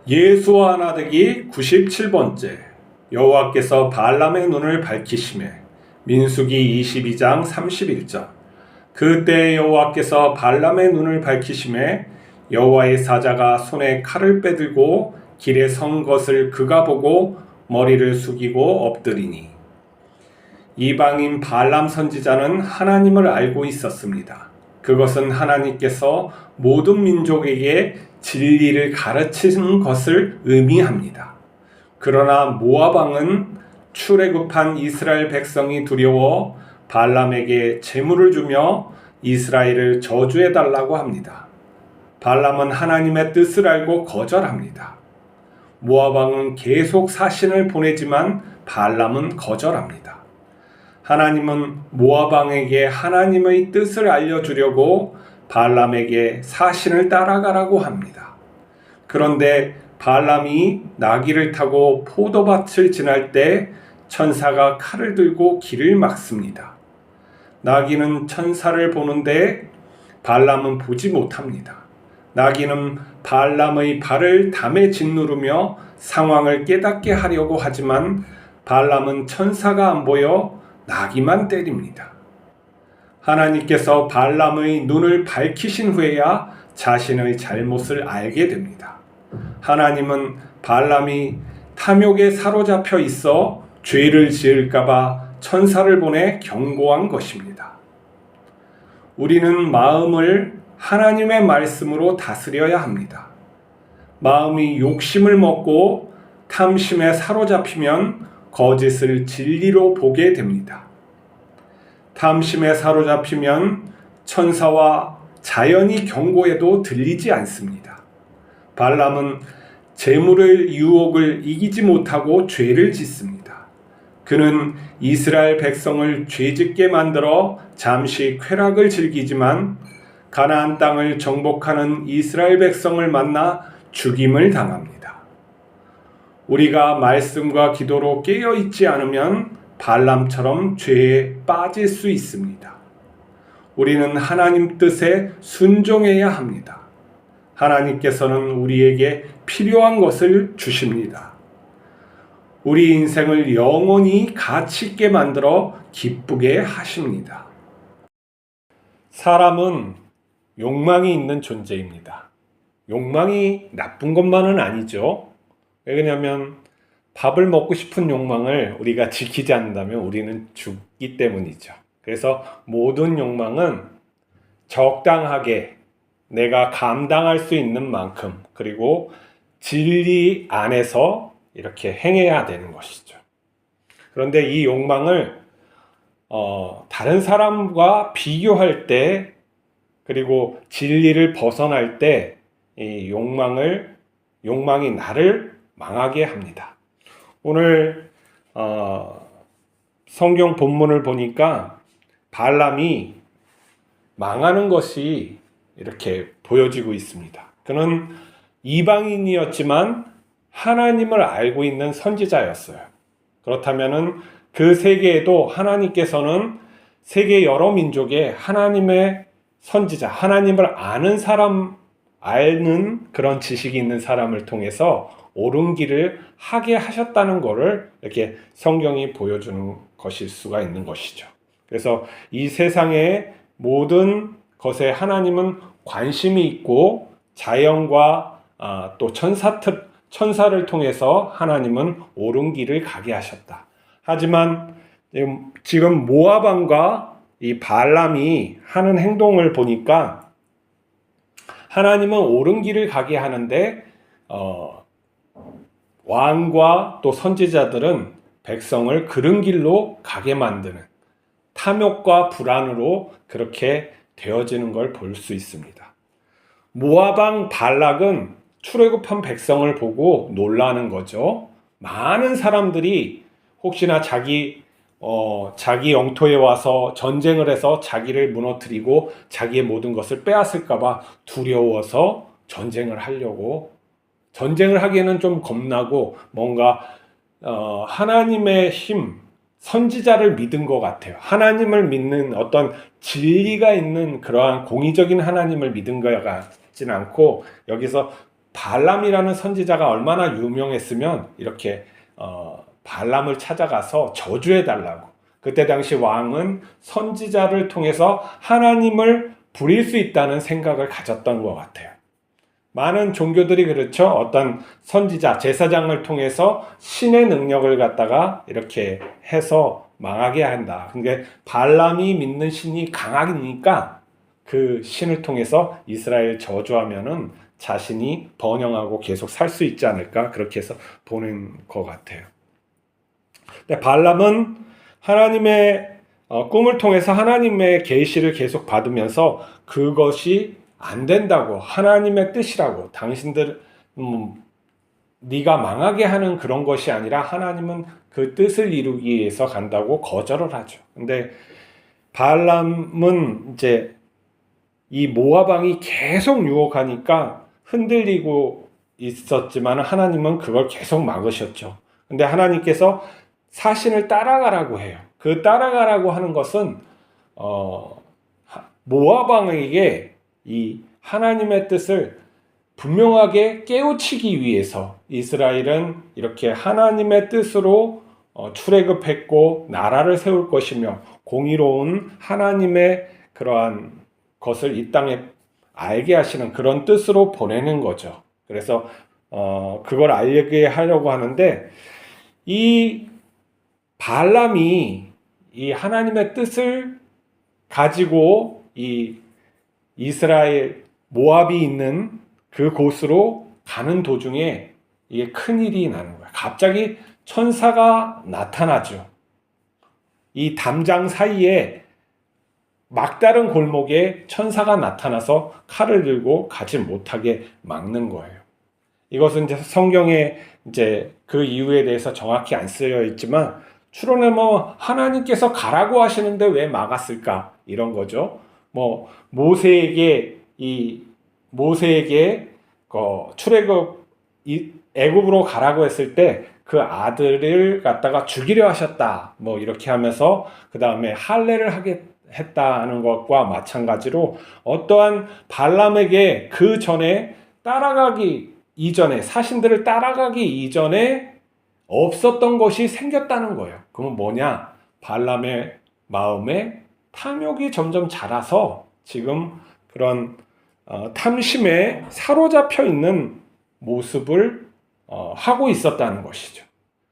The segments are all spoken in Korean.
예수와 나되기 97번째. 여호와께서 발람의 눈을 밝히시매. 민수기 22장 31절. 그때 여호와께서 발람의 눈을 밝히시매 여호와의 사자가 손에 칼을 빼들고 길에 선 것을 그가 보고 머리를 숙이고 엎드리니. 이방인 발람 선지자는 하나님을 알고 있었습니다. 그것은 하나님께서 모든 민족에게 진리를 가르치는 것을 의미합니다. 그러나 모압 왕은 출애굽한 이스라엘 백성이 두려워 발람에게 재물을 주며 이스라엘을 저주해달라고 합니다. 발람은 하나님의 뜻을 알고 거절합니다. 모압 왕은 계속 사신을 보내지만 발람은 거절합니다. 하나님은 모압 왕에게 하나님의 뜻을 알려주려고 발람에게 사신을 따라가라고 합니다. 그런데 발람이 나귀를 타고 포도밭을 지날 때 천사가 칼을 들고 길을 막습니다. 나귀는 천사를 보는데 발람은 보지 못합니다. 나귀는 발람의 발을 담에 짓누르며 상황을 깨닫게 하려고 하지만 발람은 천사가 안 보여 나귀만 때립니다. 하나님께서 발람의 눈을 밝히신 후에야 자신의 잘못을 알게 됩니다. 하나님은 발람이 탐욕에 사로잡혀 있어 죄를 지을까봐 천사를 보내 경고한 것입니다. 우리는 마음을 하나님의 말씀으로 다스려야 합니다. 마음이 욕심을 먹고 탐심에 사로잡히면 거짓을 진리로 보게 됩니다. 탐심에 사로잡히면 천사와 자연이 경고해도 들리지 않습니다. 발람은 재물의 유혹을 이기지 못하고 죄를 짓습니다. 그는 이스라엘 백성을 죄짓게 만들어 잠시 쾌락을 즐기지만 가나안 땅을 정복하는 이스라엘 백성을 만나 죽임을 당합니다. 우리가 말씀과 기도로 깨어있지 않으면 발람처럼 죄에 빠질 수 있습니다. 우리는 하나님 뜻에 순종해야 합니다. 하나님께서는 우리에게 필요한 것을 주십니다. 우리 인생을 영원히 가치 있게 만들어 기쁘게 하십니다. 사람은 욕망이 있는 존재입니다. 욕망이 나쁜 것만은 아니죠. 왜냐하면 밥을 먹고 싶은 욕망을 우리가 지키지 않는다면 우리는 죽기 때문이죠. 그래서 모든 욕망은 적당하게 내가 감당할 수 있는 만큼 그리고 진리 안에서 이렇게 행해야 되는 것이죠. 그런데 이 욕망을 다른 사람과 비교할 때 그리고 진리를 벗어날 때 이 욕망이 나를 망하게 합니다. 오늘 성경 본문을 보니까 발람이 망하는 것이 이렇게 보여지고 있습니다. 그는 이방인이었지만 하나님을 알고 있는 선지자였어요. 그렇다면 그 세계에도 하나님께서는 세계 여러 민족에 하나님의 선지자, 하나님을 아는 그런 지식이 있는 사람을 통해서 옳은 길을 하게 하셨다는 것을 이렇게 성경이 보여주는 것일 수가 있는 것이죠. 그래서 이 세상의 모든 것에 하나님은 관심이 있고 자연과 또 천사를 통해서 하나님은 옳은 길을 가게 하셨다. 하지만 지금 모압 왕과 이 발람이 하는 행동을 보니까 하나님은 옳은 길을 가게 하는데 왕과 또 선지자들은 백성을 그른 길로 가게 만드는 탐욕과 불안으로 그렇게 되어지는 걸 볼 수 있습니다. 모압 왕 발락은 출애굽한 백성을 보고 놀라는 거죠. 많은 사람들이 혹시나 자기 영토에 와서 전쟁을 해서 자기를 무너뜨리고 자기의 모든 것을 빼앗을까봐 두려워서 전쟁을 하기에는 좀 겁나고 뭔가 하나님의 힘, 선지자를 믿은 것 같아요. 하나님을 믿는 어떤 진리가 있는 그러한 공의적인 하나님을 믿은 것 같지는 않고 여기서 발람이라는 선지자가 얼마나 유명했으면 이렇게 발람을 찾아가서 저주해 달라고. 그때 당시 왕은 선지자를 통해서 하나님을 부릴 수 있다는 생각을 가졌던 것 같아요. 많은 종교들이 그렇죠. 어떤 선지자, 제사장을 통해서 신의 능력을 갖다가 이렇게 해서 망하게 한다. 근데 발람이 믿는 신이 강하니까 그 신을 통해서 이스라엘 저주하면은 자신이 번영하고 계속 살 수 있지 않을까, 그렇게 해서 보는 것 같아요. 근데 발람은 하나님의 꿈을 통해서 하나님의 계시를 계속 받으면서 그것이 안 된다고, 하나님의 뜻이라고, 당신들 네가 망하게 하는 그런 것이 아니라 하나님은 그 뜻을 이루기 위해서 간다고 거절을 하죠. 근데 발람은 이제 이 모압 왕이 계속 유혹하니까 흔들리고 있었지만 하나님은 그걸 계속 막으셨죠. 근데 하나님께서 사신을 따라가라고 해요. 그 따라가라고 하는 것은 모압 왕에게 이 하나님의 뜻을 분명하게 깨우치기 위해서 이스라엘은 이렇게 하나님의 뜻으로 출애굽했고 나라를 세울 것이며 공의로운 하나님의 그러한 것을 이 땅에 알게 하시는 그런 뜻으로 보내는 거죠. 그래서 그걸 알게 하려고 하는데, 이 발람이 이 하나님의 뜻을 가지고 이 이스라엘 모압이 있는 그 곳으로 가는 도중에 이게 큰일이 나는 거예요. 갑자기 천사가 나타나죠. 이 담장 사이에 막다른 골목에 천사가 나타나서 칼을 들고 가지 못하게 막는 거예요. 이것은 이제 성경에 이제 그 이유에 대해서 정확히 안 쓰여 있지만 추론에 하나님께서 가라고 하시는데 왜 막았을까, 이런 거죠. 모세에게 출애굽 애굽으로 가라고 했을 때 그 아들을 갖다가 죽이려 하셨다, 이렇게 하면서 그 다음에 할례를 하게 했다는 것과 마찬가지로 어떠한 발람에게 그 전에 따라가기 이전에, 사신들을 따라가기 이전에 없었던 것이 생겼다는 거예요. 그건 뭐냐? 발람의 마음에 탐욕이 점점 자라서 지금 그런 탐심에 사로잡혀 있는 모습을 하고 있었다는 것이죠.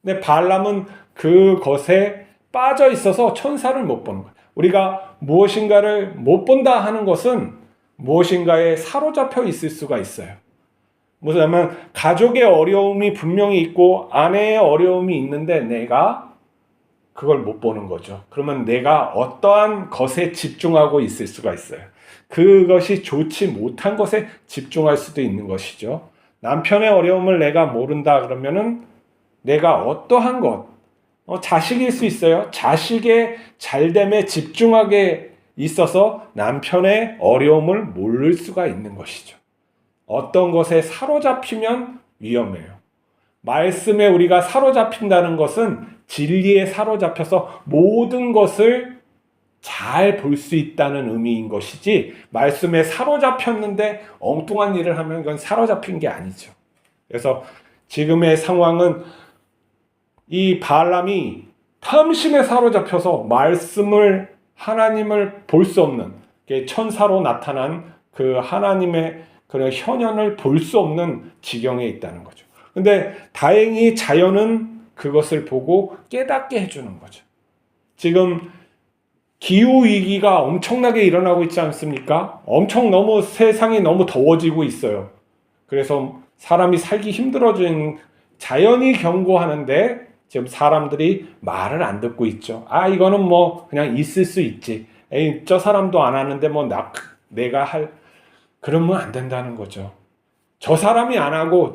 근데 발람은 그것에 빠져 있어서 천사를 못 보는 거예요. 우리가 무엇인가를 못 본다 하는 것은 무엇인가에 사로잡혀 있을 수가 있어요. 뭐냐면 가족의 어려움이 분명히 있고 아내의 어려움이 있는데 내가 그걸 못 보는 거죠. 그러면 내가 어떠한 것에 집중하고 있을 수가 있어요. 그것이 좋지 못한 것에 집중할 수도 있는 것이죠. 남편의 어려움을 내가 모른다 그러면은 내가 어떠한 것, 자식일 수 있어요. 자식의 잘됨에 집중하게 있어서 남편의 어려움을 모를 수가 있는 것이죠. 어떤 것에 사로잡히면 위험해요. 말씀에 우리가 사로잡힌다는 것은 진리에 사로잡혀서 모든 것을 잘 볼 수 있다는 의미인 것이지, 말씀에 사로잡혔는데 엉뚱한 일을 하면 그건 사로잡힌 게 아니죠. 그래서 지금의 상황은 이 발람이 탐심에 사로잡혀서 하나님을 볼 수 없는, 천사로 나타난 그 하나님의 그런 현현을 볼 수 없는 지경에 있다는 거죠. 근데 다행히 자연은 그것을 보고 깨닫게 해주는 거죠. 지금 기후위기가 엄청나게 일어나고 있지 않습니까? 너무 세상이 너무 더워지고 있어요. 그래서 사람이 살기 힘들어진, 자연이 경고하는데 지금 사람들이 말을 안 듣고 있죠. 이거는 그냥 있을 수 있지. 저 사람도 안 하는데 내가 그러면 안 된다는 거죠. 저 사람이 안 하고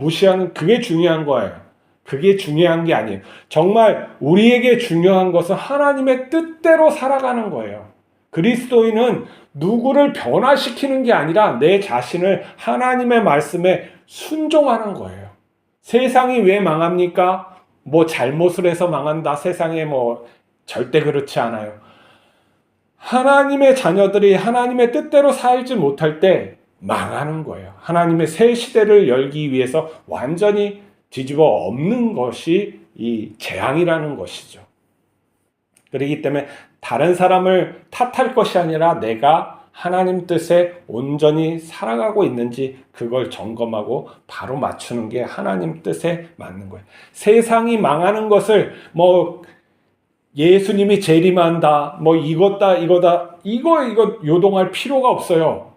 무시하는, 그게 중요한 거예요. 그게 중요한 게 아니에요. 정말 우리에게 중요한 것은 하나님의 뜻대로 살아가는 거예요. 그리스도인은 누구를 변화시키는 게 아니라 내 자신을 하나님의 말씀에 순종하는 거예요. 세상이 왜 망합니까? 잘못을 해서 망한다. 세상에 절대 그렇지 않아요. 하나님의 자녀들이 하나님의 뜻대로 살지 못할 때 망하는 거예요. 하나님의 새 시대를 열기 위해서 완전히 뒤집어 엎는 것이 이 재앙이라는 것이죠. 그렇기 때문에 다른 사람을 탓할 것이 아니라 내가 하나님 뜻에 온전히 살아가고 있는지 그걸 점검하고 바로 맞추는 게 하나님 뜻에 맞는 거예요. 세상이 망하는 것을 뭐 예수님이 재림한다, 뭐 이거다, 이거 요동할 필요가 없어요.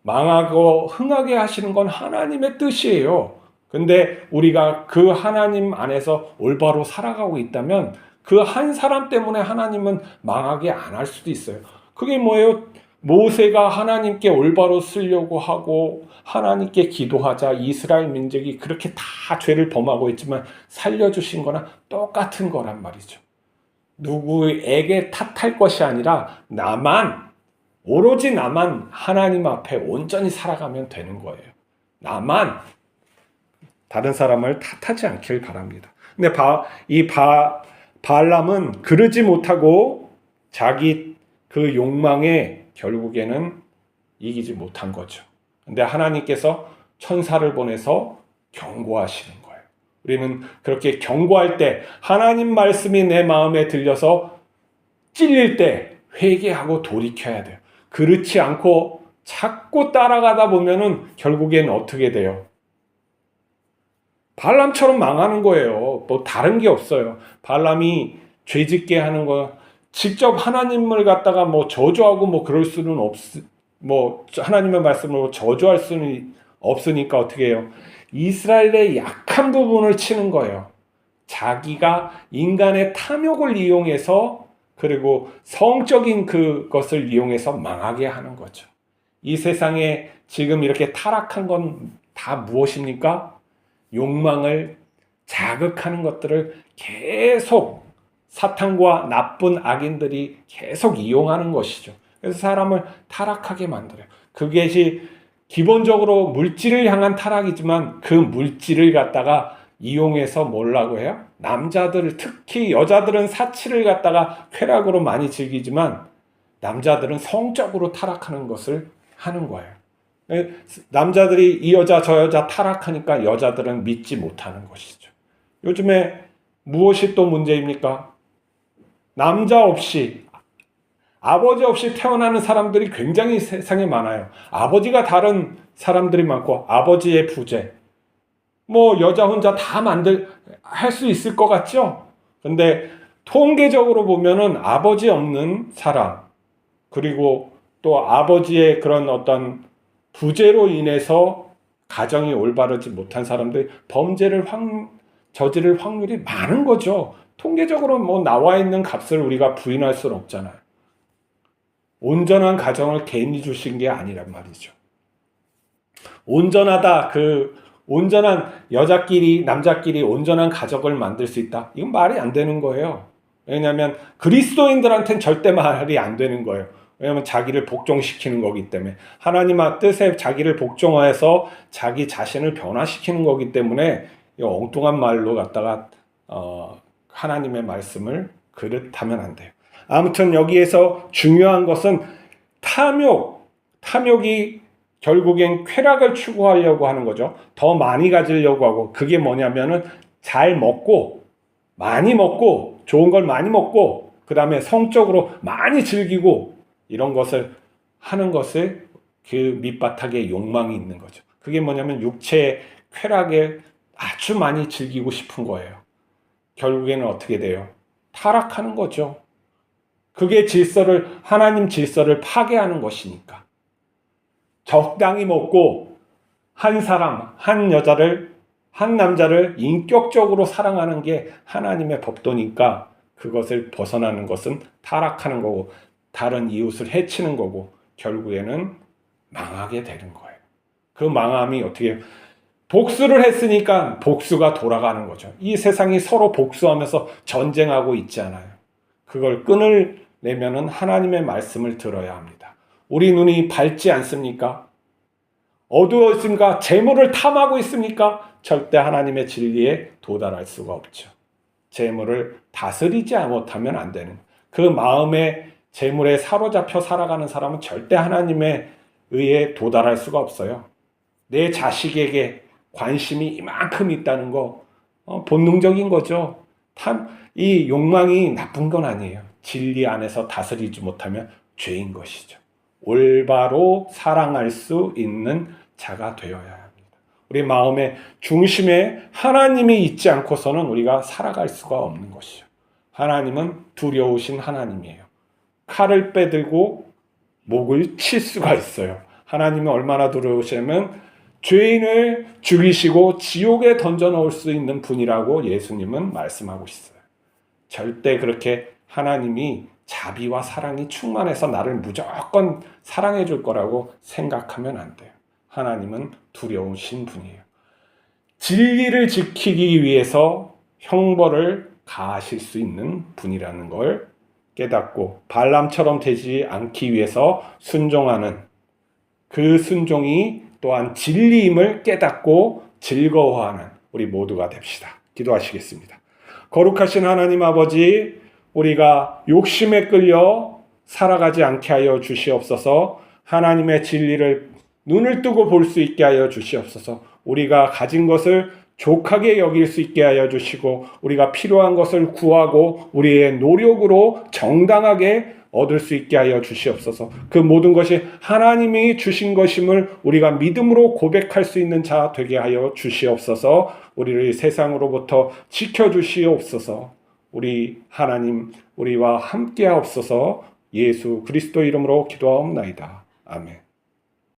망하고 흥하게 하시는 건 하나님의 뜻이에요. 근데 우리가 그 하나님 안에서 올바로 살아가고 있다면 그 한 사람 때문에 하나님은 망하게 안 할 수도 있어요. 그게 뭐예요? 모세가 하나님께 올바로 쓰려고 하고 하나님께 기도하자 이스라엘 민족이 그렇게 다 죄를 범하고 있지만 살려주신 거나 똑같은 거란 말이죠. 누구에게 탓할 것이 아니라 오로지 나만 하나님 앞에 온전히 살아가면 되는 거예요. 나만 다른 사람을 탓하지 않길 바랍니다. 근데 발람은 그러지 못하고 자기 그 욕망에 결국에는 이기지 못한 거죠. 근데 하나님께서 천사를 보내서 경고하시는 거예요. 우리는 그렇게 경고할 때 하나님 말씀이 내 마음에 들려서 찔릴 때 회개하고 돌이켜야 돼요. 그렇지 않고 자꾸 따라가다 보면은 결국엔 어떻게 돼요? 발람처럼 망하는 거예요. 뭐 다른 게 없어요. 발람이 죄짓게 하는 거 직접 하나님을 갖다가 뭐 저주하고 뭐 그럴 수는 뭐 하나님의 말씀으로 저주할 수는 없으니까 어떻게 해요? 이스라엘의 약한 부분을 치는 거예요. 자기가 인간의 탐욕을 이용해서 그리고 성적인 그것을 이용해서 망하게 하는 거죠. 이 세상에 지금 이렇게 타락한 건 다 무엇입니까? 욕망을 자극하는 것들을 계속 사탄과 나쁜 악인들이 계속 이용하는 것이죠. 그래서 사람을 타락하게 만들어요. 그것이 기본적으로 물질을 향한 타락이지만 그 물질을 갖다가 이용해서 뭐라고 해요? 남자들, 특히 여자들은 사치를 갖다가 쾌락으로 많이 즐기지만 남자들은 성적으로 타락하는 것을 하는 거예요. 남자들이 이 여자 저 여자 타락하니까 여자들은 믿지 못하는 것이죠. 요즘에 무엇이 또 문제입니까? 남자 없이 아버지 없이 태어나는 사람들이 굉장히 세상에 많아요. 아버지가 다른 사람들이 많고 아버지의 부재 뭐 여자 혼자 다 할 수 있을 것 같죠? 근데 통계적으로 보면은 아버지 없는 사람 그리고 또 아버지의 그런 어떤 부재로 인해서 가정이 올바르지 못한 사람들이 범죄를 저지를 확률이 많은 거죠. 통계적으로 뭐 나와 있는 값을 우리가 부인할 수는 없잖아요. 온전한 가정을 개인이 주신 게 아니란 말이죠. 온전한 여자끼리 남자끼리 온전한 가족을 만들 수 있다. 이건 말이 안 되는 거예요. 왜냐하면 그리스도인들한테는 절대 말이 안 되는 거예요. 왜냐하면 자기를 복종시키는 거기 때문에 하나님의 뜻에 자기를 복종해서 자기 자신을 변화시키는 거기 때문에 이 엉뚱한 말로 갖다가 하나님의 말씀을 그릇하면 안 돼요. 아무튼 여기에서 중요한 것은 탐욕이 결국엔 쾌락을 추구하려고 하는 거죠. 더 많이 가지려고 하고 그게 뭐냐면은 잘 먹고 많이 먹고 좋은 걸 많이 먹고 그 다음에 성적으로 많이 즐기고 이런 것을 하는 것을 그 밑바닥에 욕망이 있는 거죠. 그게 뭐냐면 육체의 쾌락에 아주 많이 즐기고 싶은 거예요. 결국에는 어떻게 돼요? 타락하는 거죠. 그게 하나님 질서를 파괴하는 것이니까. 적당히 먹고 한 남자를 인격적으로 사랑하는 게 하나님의 법도니까 그것을 벗어나는 것은 타락하는 거고 다른 이웃을 해치는 거고 결국에는 망하게 되는 거예요. 그 망함이 어떻게 해요? 복수를 했으니까 복수가 돌아가는 거죠. 이 세상이 서로 복수하면서 전쟁하고 있잖아요. 그걸 끊으려면은 하나님의 말씀을 들어야 합니다. 우리 눈이 밝지 않습니까? 어두워 있습니까? 재물을 탐하고 있습니까? 절대 하나님의 진리에 도달할 수가 없죠. 재물을 다스리지 못하면 안 되는 그 마음의 재물에 사로잡혀 살아가는 사람은 절대 하나님의 의에 도달할 수가 없어요. 내 자식에게 관심이 이만큼 있다는 거 본능적인 거죠. 이 욕망이 나쁜 건 아니에요. 진리 안에서 다스리지 못하면 죄인 것이죠. 올바로 사랑할 수 있는 자가 되어야 합니다. 우리 마음의 중심에 하나님이 있지 않고서는 우리가 살아갈 수가 없는 것이죠. 하나님은 두려우신 하나님이에요. 칼을 빼들고 목을 칠 수가 있어요. 하나님이 얼마나 두려우시냐면 죄인을 죽이시고 지옥에 던져 넣을 수 있는 분이라고 예수님은 말씀하고 있어요. 절대 그렇게 하나님이 자비와 사랑이 충만해서 나를 무조건 사랑해 줄 거라고 생각하면 안 돼요. 하나님은 두려우신 분이에요. 진리를 지키기 위해서 형벌을 가하실 수 있는 분이라는 걸 깨닫고 발람처럼 되지 않기 위해서 순종하는 그 순종이 또한 진리임을 깨닫고 즐거워하는 우리 모두가 됩시다. 기도하시겠습니다. 거룩하신 하나님 아버지, 우리가 욕심에 끌려 살아가지 않게 하여 주시옵소서. 하나님의 진리를 눈을 뜨고 볼 수 있게 하여 주시옵소서. 우리가 가진 것을 족하게 여길 수 있게 하여 주시고 우리가 필요한 것을 구하고 우리의 노력으로 정당하게 얻을 수 있게 하여 주시옵소서. 그 모든 것이 하나님이 주신 것임을 우리가 믿음으로 고백할 수 있는 자 되게 하여 주시옵소서. 우리를 세상으로부터 지켜주시옵소서. 우리 하나님 우리와 함께 하옵소서. 예수 그리스도 이름으로 기도하옵나이다. 아멘.